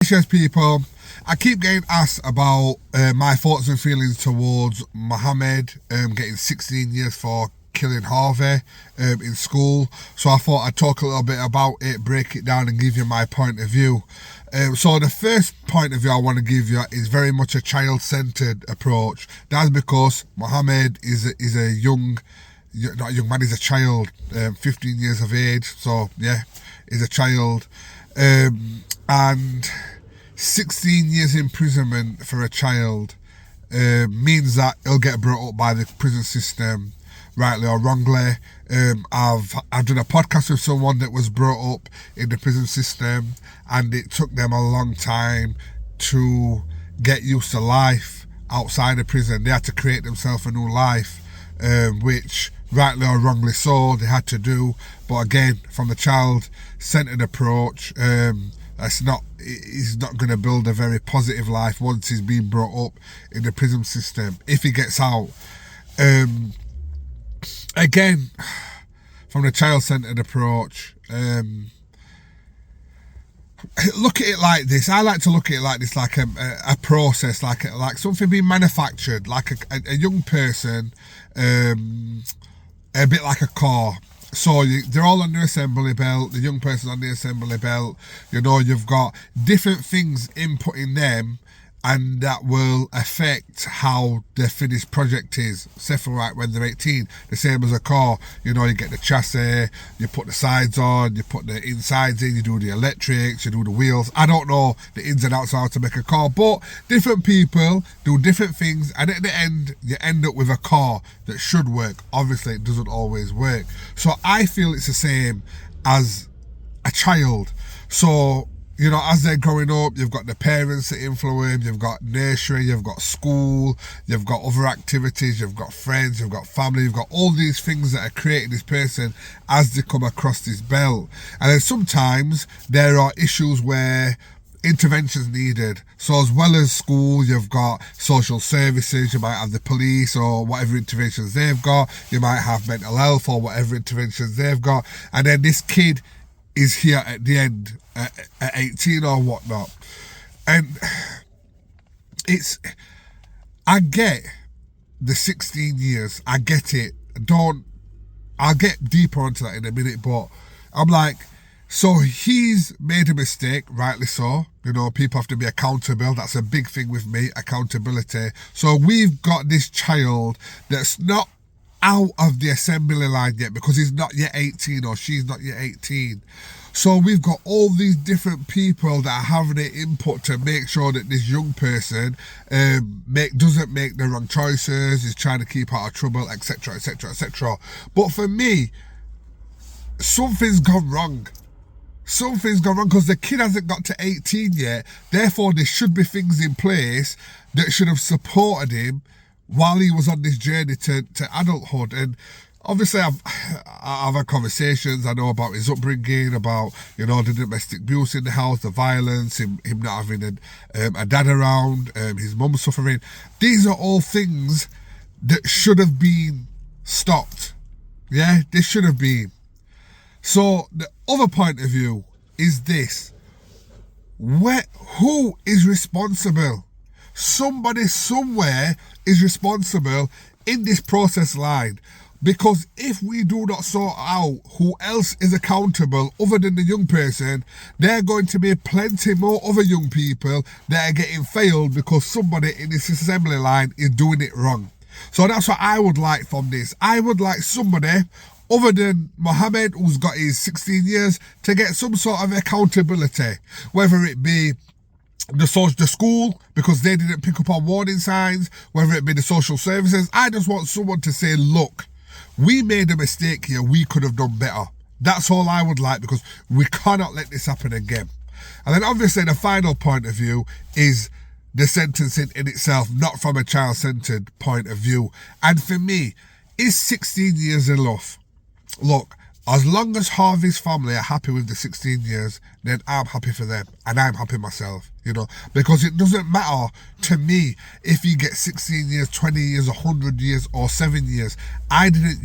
Yes, people. I keep getting asked about my thoughts and feelings towards Mohammed getting 16 years for killing Harvey in school. So I thought I'd talk a little bit about it, break it down and give you my point of view. So the first point of view I want to give you is very much a child-centered approach. That's because Mohammed is a young, not a young man, he's a child, 15 years of age. So yeah, he's a child. And 16 years imprisonment for a child means that he'll get brought up by the prison system, rightly or wrongly. I've done a podcast with someone that was brought up in the prison system, and it took them a long time to get used to life outside of prison. They had to create themselves a new life, which rightly or wrongly so they had to do. But again, from the child-centered approach, he's not going to build a very positive life once he's been brought up in the prison system if he gets out. Again, from the child-centered approach, look at it like this. I like to look at it like this, like a process, like something being manufactured, like a young person, a bit like a car. So they're all on the assembly belt, the young person's on the assembly belt, you know, you've got different things input in them, and that will affect how the finished project is. Say for right when they're 18, the same as a car, you know, you get the chassis, you put the sides on, you put the insides in, you do the electrics, you do the wheels. I don't know the ins and outs of how to make a car, but different people do different things, and at the end you end up with a car that should work. Obviously it doesn't always work. So I feel it's the same as a child. So, you know, as they're growing up, you've got the parents that influence, you've got nursery, you've got school, you've got other activities, you've got friends, you've got family, you've got all these things that are creating this person as they come across this belt. And then sometimes there are issues where interventions needed. So as well as school, you've got social services, you might have the police or whatever interventions they've got, you might have mental health or whatever interventions they've got, and then this kid is here at the end at 18 or whatnot. And I get the 16 years, I get it. I'll get deeper onto that in a minute, but I'm like, so he's made a mistake, rightly so. You know, people have to be accountable. That's a big thing with me, accountability. So we've got this child that's not out of the assembly line yet because he's not yet 18 or she's not yet 18. So we've got all these different people that are having an input to make sure that this young person doesn't make the wrong choices, is trying to keep out of trouble, etc, etc, etc. But for me, something's gone wrong. Something's gone wrong because the kid hasn't got to 18 yet. Therefore, there should be things in place that should have supported him while he was on this journey to adulthood. And obviously I've had conversations, I know about his upbringing, about, you know, the domestic abuse in the house, the violence, him not having a dad around, his mum suffering. These are all things that should have been stopped. Yeah, they should have been. So the other point of view is this: who is responsible? Somebody somewhere is responsible in this process line, because if we do not sort out who else is accountable other than the young person, there are going to be plenty more other young people that are getting failed because somebody in this assembly line is doing it wrong. So that's what I would like from this. I would like somebody other than Mohammed, who's got his 16 years, to get some sort of accountability, whether it be the school because they didn't pick up on warning signs, whether it be the social services. I just want someone to say, look, we made a mistake here, we could have done better. That's all I would like, because we cannot let this happen again. And then obviously the final point of view is the sentencing in itself, not from a child-centered point of view. And for me, is 16 years enough? Look, As long as Harvey's family are happy with the 16 years, then I'm happy for them, and I'm happy myself, you know, because it doesn't matter to me if you get 16 years, 20 years, 100 years, or 7 years. I didn't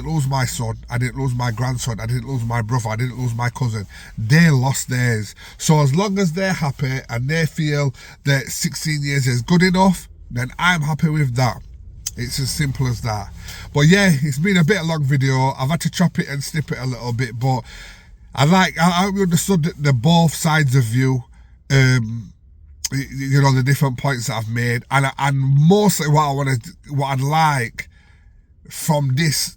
lose my son, I didn't lose my grandson, I didn't lose my brother, I didn't lose my cousin. They lost theirs. So as long as they're happy and they feel that 16 years is good enough, then I'm happy with that. It's as simple as that. But yeah, it's been a bit long video. I've had to chop it and snip it a little bit, but I understood the both sides of view, you know, the different points that I've made, and mostly what I'd like from this,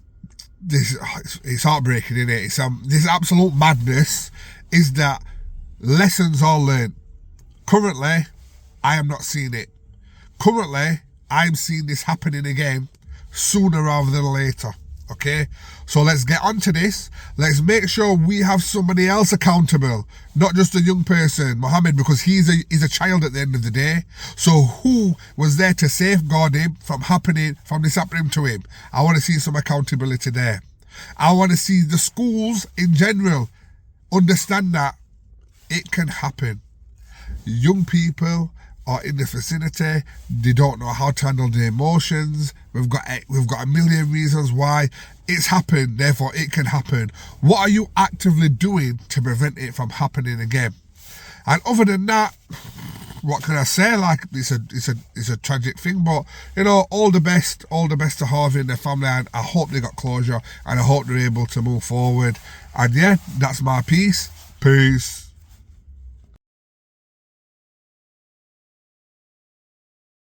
it's heartbreaking, isn't it? It's this absolute madness, is that lessons are learned. Currently, I am not seeing it. Currently, I'm seeing this happening again sooner rather than later, okay? So let's get onto this. Let's make sure we have somebody else accountable, not just a young person, Mohammed, because he's a child at the end of the day. So who was there to safeguard him from this happening to him? I want to see some accountability there. I want to see the schools in general understand that it can happen. Young people are in the vicinity, they don't know how to handle their emotions. We've got a million reasons why it's happened, therefore it can happen. What are you actively doing to prevent it from happening again? And other than that, what can I say? Like, it's a tragic thing, but you know, all the best to Harvey and their family, and I hope they got closure, and I hope they're able to move forward. And yeah, that's my piece. Peace.